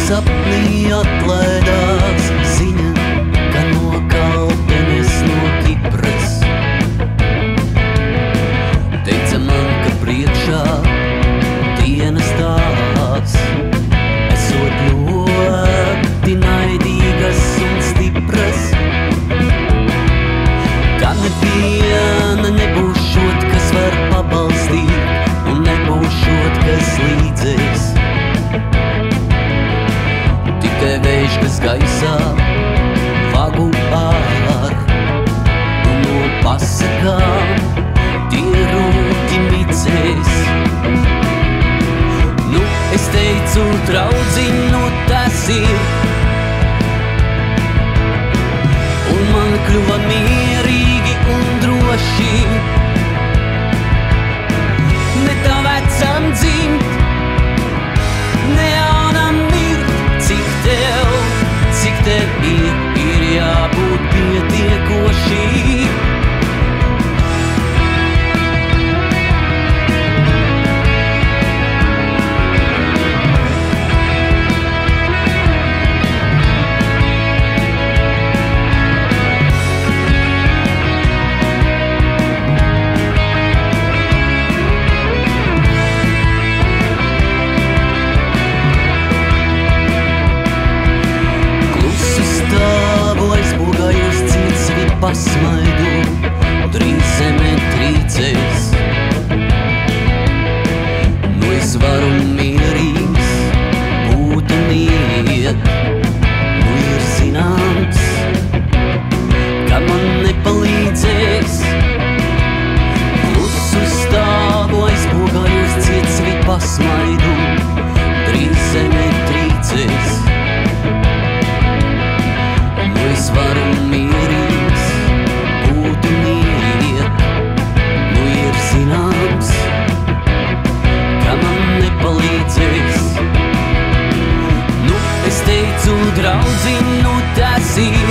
sapnī atlaidās ziņa, ka no Kalpenes, no Kipras. Teica man, ka priekšā dienas tās, esot ļoti naidīgas un stipras. Ka neviena nebūšot, kas var pabalstīt, un nebūšot, kas līdzēs. Tikai vējš, kas gaisā vagu pār, un no pasakām tie rūti micēs. Nu, es teicu, draudziņ, nu tas ir, un man kļuva mierīgi un droši. Ne tā vecam dzimt, ne jaunam mirt, cik tev ir jābūt pietiekoši. Pasmaidu, drīz zeme trīcēs. Nu es varu mierīgs būt un iet. Nu ir zināms, ka man nepalīdzēs. Klusu stāvu aizbogājos cietsvi pasmaidu, drīz zeme trīcēs. Nu es varu mierīgs zināms, ka man nepalīdzēs. Nu, es teicu, draudziņ, nu tas ir,